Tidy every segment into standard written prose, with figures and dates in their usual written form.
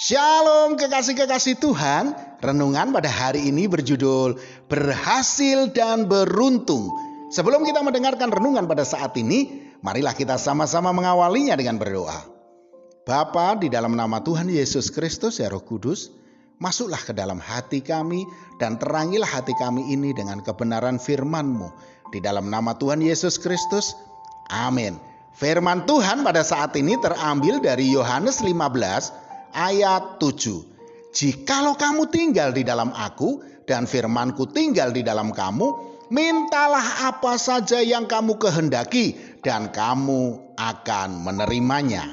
Shalom kekasih-kekasih Tuhan. Renungan pada hari ini berjudul Berhasil dan Beruntung. Sebelum kita mendengarkan renungan pada saat ini, marilah kita sama-sama mengawalinya dengan berdoa. Bapa, di dalam nama Tuhan Yesus Kristus, ya Roh Kudus, masuklah ke dalam hati kami dan terangilah hati kami ini dengan kebenaran firman-Mu. Di dalam nama Tuhan Yesus Kristus, amin. Firman Tuhan pada saat ini terambil dari Yohanes 15 ayat 7. Jikalau kamu tinggal di dalam aku dan firman-Ku tinggal di dalam kamu, mintalah apa saja yang kamu kehendaki dan kamu akan menerimanya.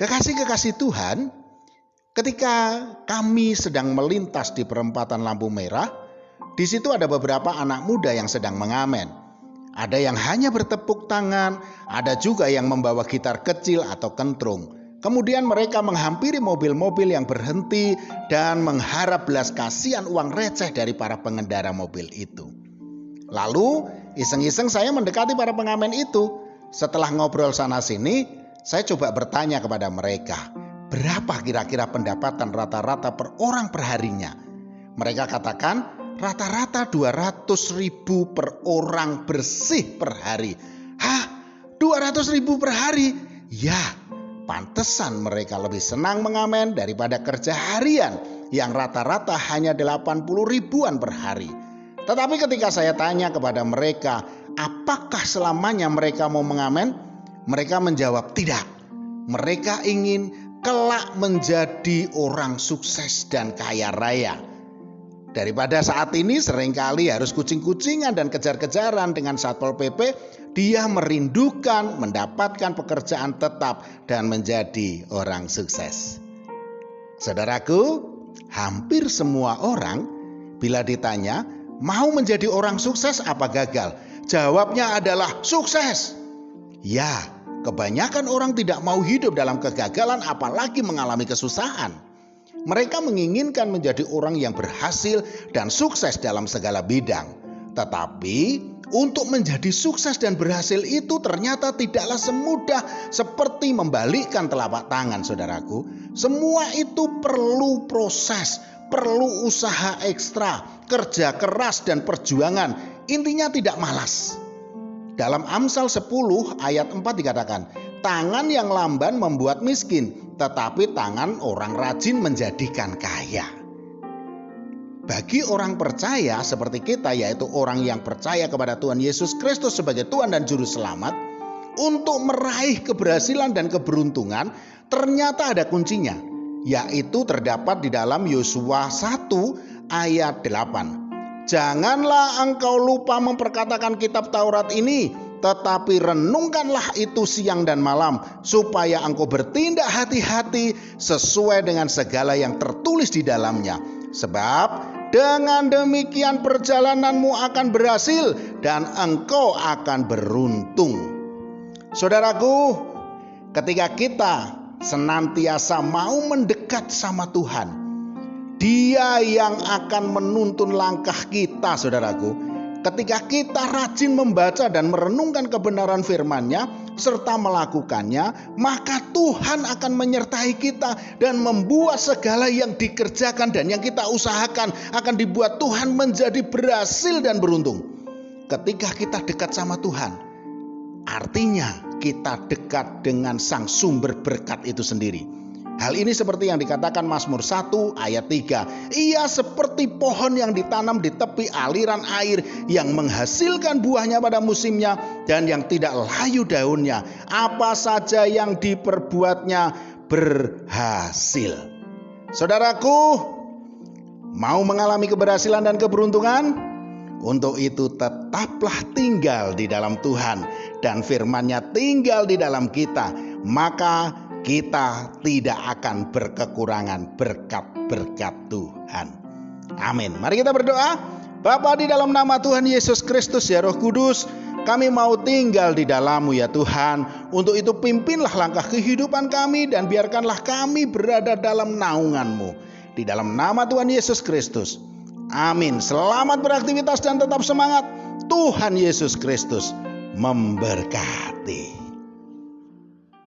Kekasih-kekasih Tuhan, ketika kami sedang melintas di perempatan lampu merah, di situ ada beberapa anak muda yang sedang mengamen. Ada yang hanya bertepuk tangan, ada juga yang membawa gitar kecil atau kentrung. Kemudian mereka menghampiri mobil-mobil yang berhenti dan mengharap belas kasihan uang receh dari para pengendara mobil itu. Lalu iseng-iseng saya mendekati para pengamen itu. Setelah ngobrol sana-sini, saya coba bertanya kepada mereka, berapa kira-kira pendapatan rata-rata per orang perharinya? Mereka katakan rata-rata 200.000 per orang bersih per hari. Hah? 200.000 per hari? Ya, pantesan mereka lebih senang mengamen daripada kerja harian yang rata-rata hanya 80.000-an per hari. Tetapi ketika saya tanya kepada mereka, apakah selamanya mereka mau mengamen? Mereka menjawab tidak. Mereka ingin kelak menjadi orang sukses dan kaya raya. Daripada saat ini seringkali harus kucing-kucingan dan kejar-kejaran dengan Satpol PP, dia merindukan mendapatkan pekerjaan tetap dan menjadi orang sukses. Saudaraku, hampir semua orang bila ditanya mau menjadi orang sukses apa gagal, jawabnya adalah sukses. Ya, kebanyakan orang tidak mau hidup dalam kegagalan apalagi mengalami kesusahan. Mereka menginginkan menjadi orang yang berhasil dan sukses dalam segala bidang. Tetapi untuk menjadi sukses dan berhasil itu ternyata tidaklah semudah seperti membalikkan telapak tangan, saudaraku. Semua itu perlu proses, perlu usaha ekstra, kerja keras dan perjuangan. Intinya tidak malas. Dalam Amsal 10 ayat 4 dikatakan, tangan yang lamban membuat miskin, tetapi tangan orang rajin menjadikan kaya. Bagi orang percaya seperti kita, yaitu orang yang percaya kepada Tuhan Yesus Kristus sebagai Tuhan dan Juru Selamat, untuk meraih keberhasilan dan keberuntungan ternyata ada kuncinya, yaitu terdapat di dalam Yosua 1 ayat 8. Janganlah engkau lupa memperkatakan kitab Taurat ini, tetapi renungkanlah itu siang dan malam, supaya engkau bertindak hati-hati sesuai dengan segala yang tertulis di dalamnya. Sebab dengan demikian perjalananmu akan berhasil dan engkau akan beruntung. Saudaraku, ketika kita senantiasa mau mendekat sama Tuhan, Dia yang akan menuntun langkah kita, saudaraku. Ketika kita rajin membaca dan merenungkan kebenaran firman-Nya serta melakukannya, maka Tuhan akan menyertai kita dan membuat segala yang dikerjakan dan yang kita usahakan akan dibuat Tuhan menjadi berhasil dan beruntung. Ketika kita dekat sama Tuhan, artinya kita dekat dengan sang sumber berkat itu sendiri. Hal ini seperti yang dikatakan Mazmur 1 ayat 3. Ia seperti pohon yang ditanam di tepi aliran air, yang menghasilkan buahnya pada musimnya dan yang tidak layu daunnya. Apa saja yang diperbuatnya berhasil. Saudaraku, mau mengalami keberhasilan dan keberuntungan? Untuk itu tetaplah tinggal di dalam Tuhan dan firman-Nya tinggal di dalam kita. Maka kita tidak akan berkekurangan berkat-berkat Tuhan. Amin. Mari kita berdoa. Bapa, di dalam nama Tuhan Yesus Kristus, ya Roh Kudus, kami mau tinggal di dalam-Mu ya Tuhan. Untuk itu pimpinlah langkah kehidupan kami dan biarkanlah kami berada dalam naungan-Mu. Di dalam nama Tuhan Yesus Kristus. Amin. Selamat beraktivitas dan tetap semangat. Tuhan Yesus Kristus memberkati.